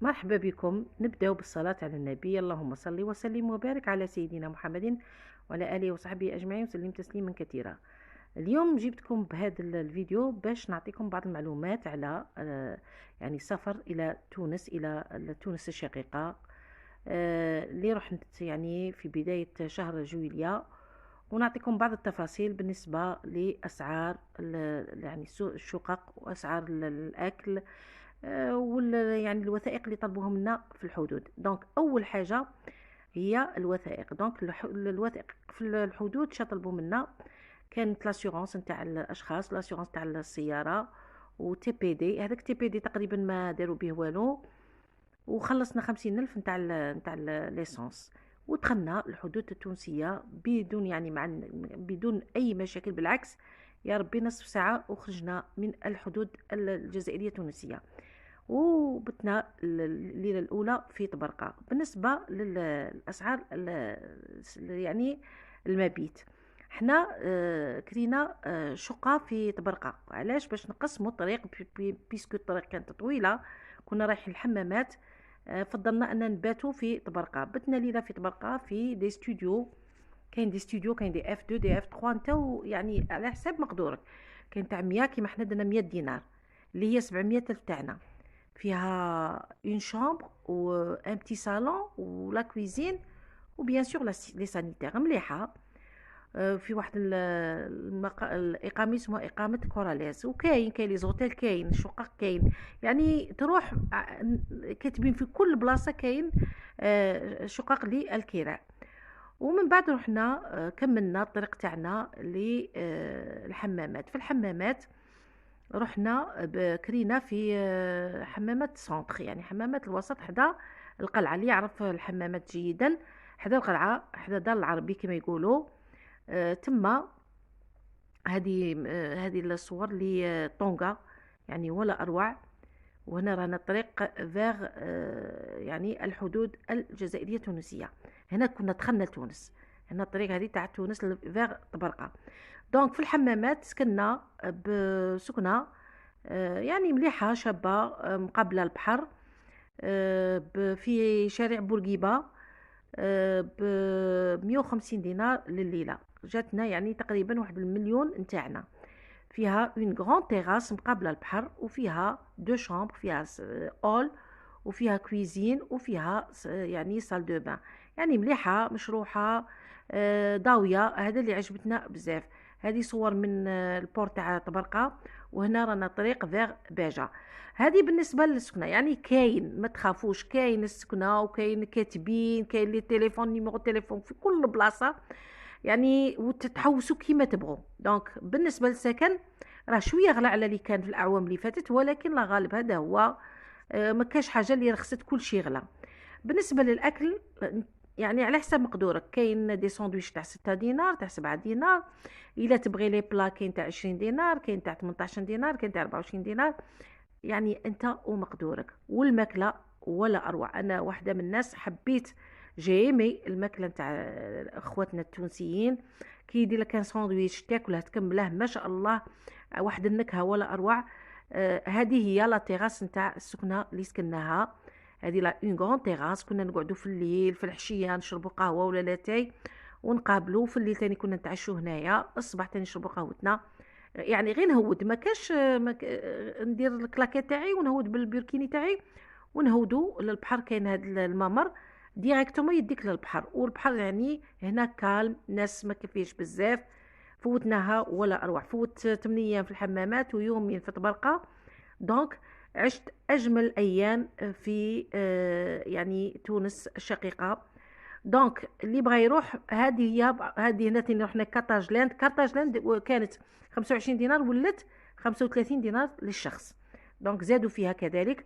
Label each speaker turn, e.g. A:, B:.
A: مرحبا بكم. نبدأ بالصلاة على النبي. اللهم صل وسلم وبارك على سيدنا محمد وعلى آله وصحبه أجمعين وسلم تسليما كثيرا. اليوم جبتكم بهذا الفيديو باش نعطيكم بعض المعلومات على يعني السفر إلى تونس، إلى تونس الشقيقة، اللي رحت يعني في بداية شهر جويليا، ونعطيكم بعض التفاصيل بالنسبة لأسعار يعني الشقق وأسعار الأكل، يعني الوثائق اللي طلبوها منا في الحدود. دونك اول حاجه هي الوثائق. دونك الوثائق في الحدود شا طلبوا منا كانت لاسيغونس نتاع الاشخاص، لاسيغونس تاع السياره، و تي بي دي. هذاك تي بي دي تقريبا ما داروا به والو، وخلصنا 50,000 نتاع ليسونس، ودخلنا الحدود التونسيه بدون يعني بدون اي مشاكل، بالعكس يا ربي نصف ساعه وخرجنا من الحدود الجزائريه التونسيه. وبتنا الليله الاولى في طبرقه. بالنسبه للاسعار يعني المبيت، حنا كرينا شقه في طبرقه. علاش؟ باش نقسموا الطريق، بيسكو الطريق كانت طويله، كنا رايحين الحمامات، فضلنا ان نباتوا في طبرقه. بتنا ليله في طبرقه في دي ستوديو. كاين دي ستوديو، كاين دي اف 2 دي اف 3، انت يعني على حساب مقدورك. كاين تاع 100 كيما حنا درنا 100 دينار اللي هي 700 الف تاعنا، فيها اون شامبر و ان بتي صالون و لا كويزين و بيان سور لي سانيتير مليحه. في واحد الاقامه اسمها اقامه كوراليس. وكاين لي زوتيل، كاين شقق، كاين يعني تروح كاتبين في كل بلاصه كاين شقق للكراء. ومن بعد رحنا كملنا الطريق تاعنا للحمامات. في الحمامات رحنا بكرينا في حمامات سونتر، يعني حمامات الوسط، حدا القلعه. اللي يعرف الحمامات جيدا، حدا القلعه، حدا دار العربي كما يقولوا. تما هذه الصور اللي طونغا يعني ولا اروع. وهنا رانا الطريق فيغ يعني الحدود الجزائريه التونسيه. هنا كنا دخلنا لتونس، هنا الطريق هذه تاع تونس فيغ طبرقه. دونك في الحمامات سكننا بسكنه يعني مليحه شابه، مقابله البحر، في شارع بورقيبه، ب 150 دينار لليله. جاتنا يعني تقريبا واحد المليون نتاعنا. فيها اون غران تيراس مقابله البحر، وفيها دو شامبر، فيها اول، وفيها كويزين، وفيها يعني سال دو بان، يعني مليحه مشروحه، ضاويه. هذا اللي عجبتنا بزاف. هذه صور من البورت تاع طبرقه. وهنا رانا طريق فيغ باجا. هذه بالنسبه للسكنه، يعني كاين ما تخافوش، كاين السكنه وكاين كاتبين، كاين لي تليفون، نيميرو تليفون في كل بلاصه، يعني وتتحوسوا كيما تبغوا. دونك بالنسبه للسكن راه شويه غلا على اللي كان في الاعوام اللي فاتت، ولكن لا غالب هذا هو. ما كاش حاجه اللي رخصت، كل شيء غلا. بالنسبه للاكل يعني على حسب مقدورك. كاين دي ساندويتش تاع 6 دينار، تاع 7 دينار. الا تبغي لي بلا كاين تاع 20 دينار، كاين تاع 18 دينار، كاين تاع 24 دينار. يعني انت ومقدورك. والماكله ولا اروع. انا واحده من الناس حبيت جيمي الماكله نتاع اخواتنا التونسيين. كي يدير لك كان ساندويتش تاكله تكمله ما شاء الله، واحد النكهه ولا اروع. هذه هي لا تيراس نتاع السكنه اللي سكناها. هذه لا اون غون تيراس. كنا نقعدوا في الليل في الحشيه نشربوا قهوه ولا لاتاي، ونقابلوا في الليل تاني كنا نتعشوا هنايا، الصباح تاني نشربوا قهوتنا. يعني غير نهود، ما كاش ندير الكلاكيت تاعي ونهود بالبركيني تاعي ونهودو للبحر. كاين هاد الممر ديريكتومون يديك للبحر، والبحر يعني هنا كالم، ناس ما كفيش بزاف. فوتناها ولا اروع. فوت 8 ايام في الحمامات ويومين في طبرقه. دونك عشت اجمل ايام في يعني تونس الشقيقه. دونك اللي بغى يروح، هذه هنا تاني رحنا كارتاجلاند. كارتاجلاند كانت 25 دينار، ولات 35 دينار للشخص. دونك زادوا فيها كذلك.